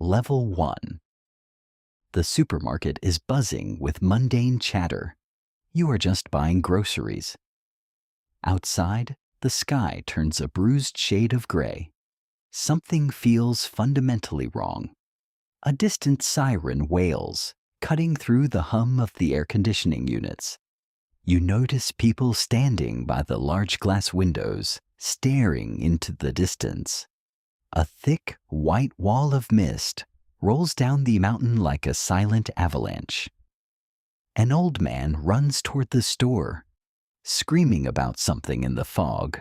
Level 1. The supermarket is buzzing with mundane chatter. You are just buying groceries. Outside, the sky turns a bruised shade of gray. Something feels fundamentally wrong. A distant siren wails, cutting through the hum of the air conditioning units. You notice people standing by the large glass windows, staring into the distance. A thick, white wall of mist rolls down the mountain like a silent avalanche. An old man runs toward the store, screaming about something in the fog.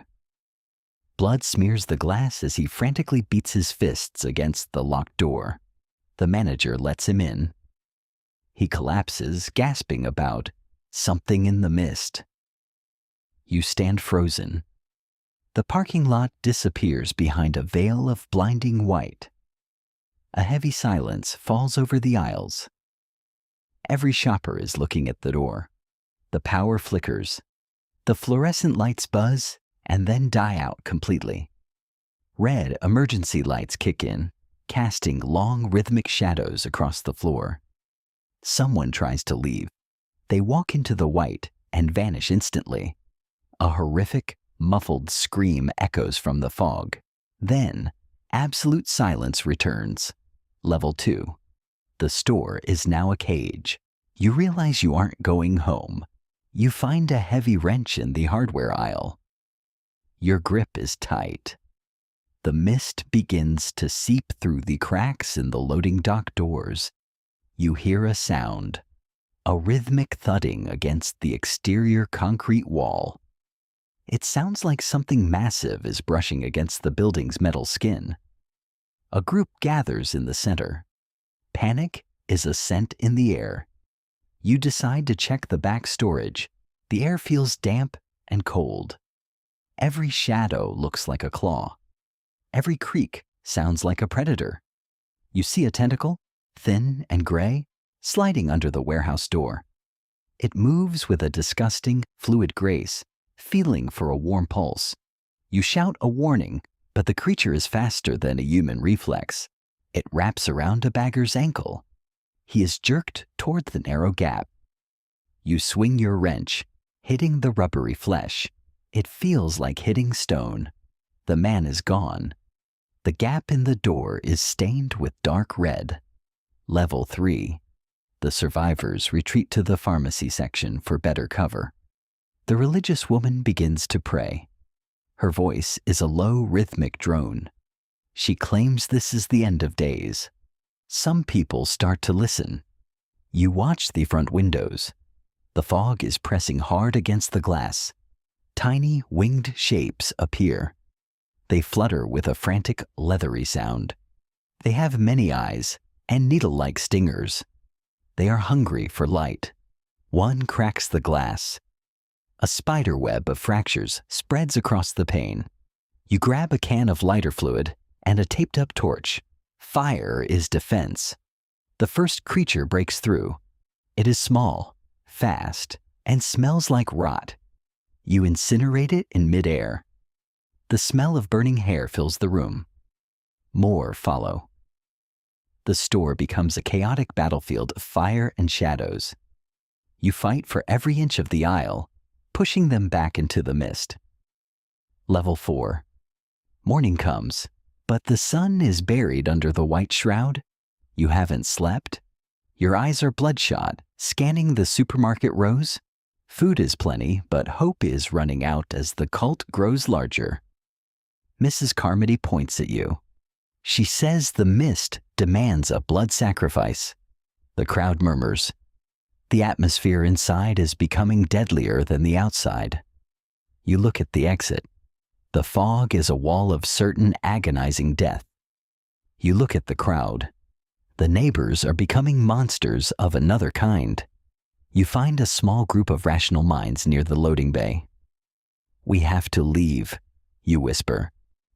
Blood smears the glass as he frantically beats his fists against the locked door. The manager lets him in. He collapses, gasping about something in the mist. You stand frozen. The parking lot disappears behind a veil of blinding white. A heavy silence falls over the aisles. Every shopper is looking at the door. The power flickers. The fluorescent lights buzz and then die out completely. Red emergency lights kick in, casting long rhythmic shadows across the floor. Someone tries to leave. They walk into the white and vanish instantly. A horrific, muffled scream echoes from the fog. Then, absolute silence returns. Level 2. The store is now a cage. You realize you aren't going home. You find a heavy wrench in the hardware aisle. Your grip is tight. The mist begins to seep through the cracks in the loading dock doors. You hear a sound, a rhythmic thudding against the exterior concrete wall. It sounds like something massive is brushing against the building's metal skin. A group gathers in the center. Panic is a scent in the air. You decide to check the back storage. The air feels damp and cold. Every shadow looks like a claw. Every creak sounds like a predator. You see a tentacle, thin and gray, sliding under the warehouse door. It moves with a disgusting, fluid grace, feeling for a warm pulse. You shout a warning, but the creature is faster than a human reflex. It wraps around a bagger's ankle. He is jerked toward the narrow gap. You swing your wrench, hitting the rubbery flesh. It feels like hitting stone. The man is gone. The gap in the door is stained with dark red. Level 3. The survivors retreat to the pharmacy section for better cover. The religious woman begins to pray. Her voice is a low rhythmic drone. She claims this is the end of days. Some people start to listen. You watch the front windows. The fog is pressing hard against the glass. Tiny winged shapes appear. They flutter with a frantic, leathery sound. They have many eyes and needle-like stingers. They are hungry for light. One cracks the glass. A spider web of fractures spreads across the pane. You grab a can of lighter fluid and a taped-up torch. Fire is defense. The first creature breaks through. It is small, fast, and smells like rot. You incinerate it in midair. The smell of burning hair fills the room. More follow. The store becomes a chaotic battlefield of fire and shadows. You fight for every inch of the aisle, pushing them back into the mist. Level 4. Morning comes, but the sun is buried under the white shroud. You haven't slept. Your eyes are bloodshot, scanning the supermarket rows. Food is plenty, but hope is running out as the cult grows larger. Mrs. Carmody points at you. She says the mist demands a blood sacrifice. The crowd murmurs. The atmosphere inside is becoming deadlier than the outside. You look at the exit. The fog is a wall of certain agonizing death. You look at the crowd. The neighbors are becoming monsters of another kind. You find a small group of rational minds near the loading bay. We have to leave, you whisper.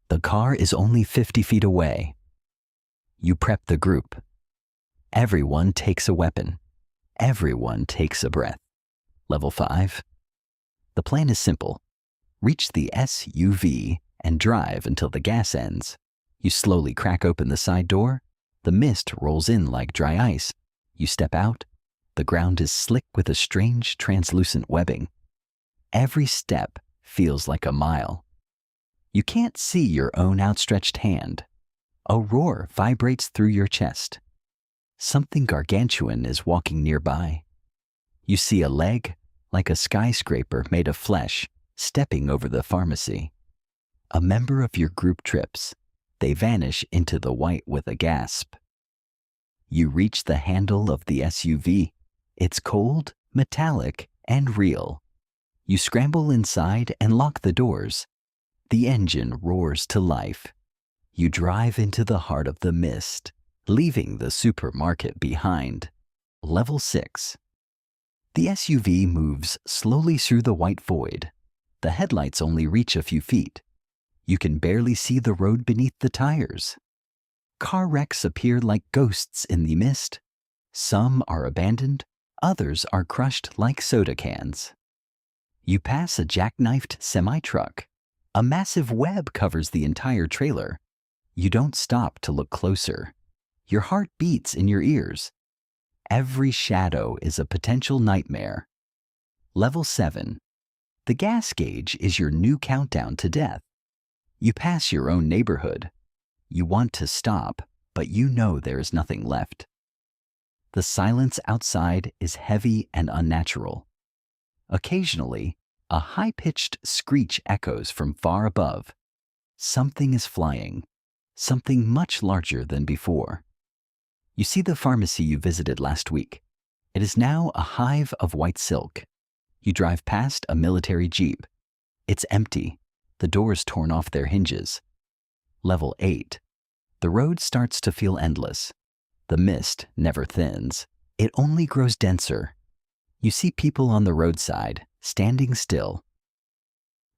The car is only 50 feet away. You prep the group. Everyone takes a weapon. Everyone takes a breath. Level 5. The plan is simple. Reach the SUV and drive until the gas ends. You slowly crack open the side door. The mist rolls in like dry ice. You step out. The ground is slick with a strange, translucent webbing. Every step feels like a mile. You can't see your own outstretched hand. A roar vibrates through your chest. Something gargantuan is walking nearby. You see a leg, like a skyscraper made of flesh, stepping over the pharmacy. A member of your group trips. They vanish into the white with a gasp. You reach the handle of the SUV. It's cold, metallic, and real. You scramble inside and lock the doors. The engine roars to life. You drive into the heart of the mist, leaving the supermarket behind. Level 6. The SUV moves slowly through the white void. The headlights only reach a few feet. You can barely see the road beneath the tires. Car wrecks appear like ghosts in the mist. Some are abandoned, others are crushed like soda cans. You pass a jackknifed semi-truck. A massive web covers the entire trailer. You don't stop to look closer. Your heart beats in your ears. Every shadow is a potential nightmare. Level 7. The gas gauge is your new countdown to death. You pass your own neighborhood. You want to stop, but you know there is nothing left. The silence outside is heavy and unnatural. Occasionally, a high-pitched screech echoes from far above. Something is flying, something much larger than before. You see the pharmacy you visited last week. It is now a hive of white silk. You drive past a military jeep. It's empty, the doors torn off their hinges. Level 8. The road starts to feel endless. The mist never thins. It only grows denser. You see people on the roadside, standing still.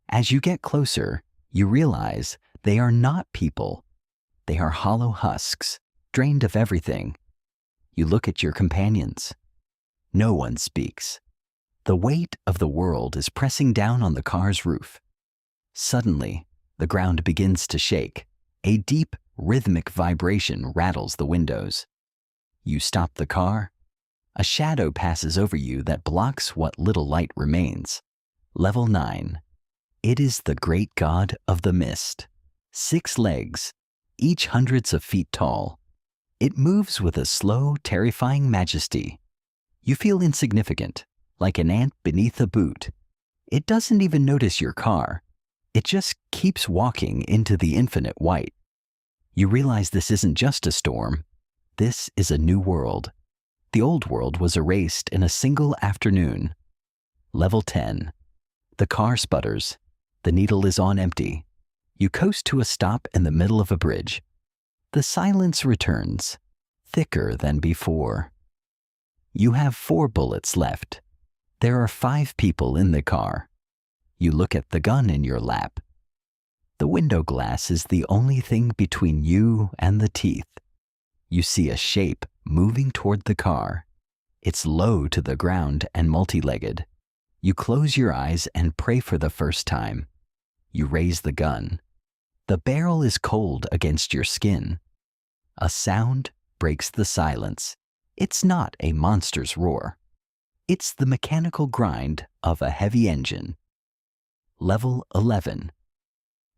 As you get closer, you realize they are not people. They are hollow husks, drained of everything. You look at your companions. No one speaks. The weight of the world is pressing down on the car's roof. Suddenly, the ground begins to shake. A deep, rhythmic vibration rattles the windows. You stop the car. A shadow passes over you that blocks what little light remains. Level 9. It is the great god of the mist. 6 legs, each hundreds of feet tall. It moves with a slow, terrifying majesty. You feel insignificant, like an ant beneath a boot. It doesn't even notice your car. It just keeps walking into the infinite white. You realize this isn't just a storm. This is a new world. The old world was erased in a single afternoon. Level 10. The car sputters. The needle is on empty. You coast to a stop in the middle of a bridge. The silence returns, thicker than before. You have 4 bullets left. There are 5 people in the car. You look at the gun in your lap. The window glass is the only thing between you and the teeth. You see a shape moving toward the car. It's low to the ground and multi-legged. You close your eyes and pray for the first time. You raise the gun. The barrel is cold against your skin. A sound breaks the silence. It's not a monster's roar. It's the mechanical grind of a heavy engine. Level 11.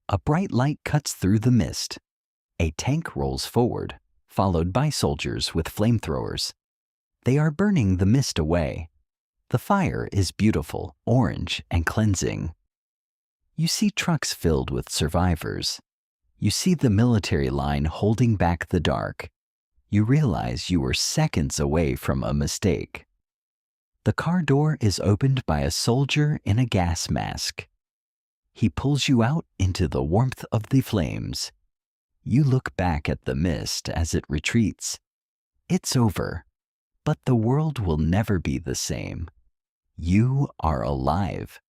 A bright light cuts through the mist. A tank rolls forward, followed by soldiers with flamethrowers. They are burning the mist away. The fire is beautiful, orange, and cleansing. You see trucks filled with survivors. You see the military line holding back the dark. You realize you were seconds away from a mistake. The car door is opened by a soldier in a gas mask. He pulls you out into the warmth of the flames. You look back at the mist as it retreats. It's over, but the world will never be the same. You are alive.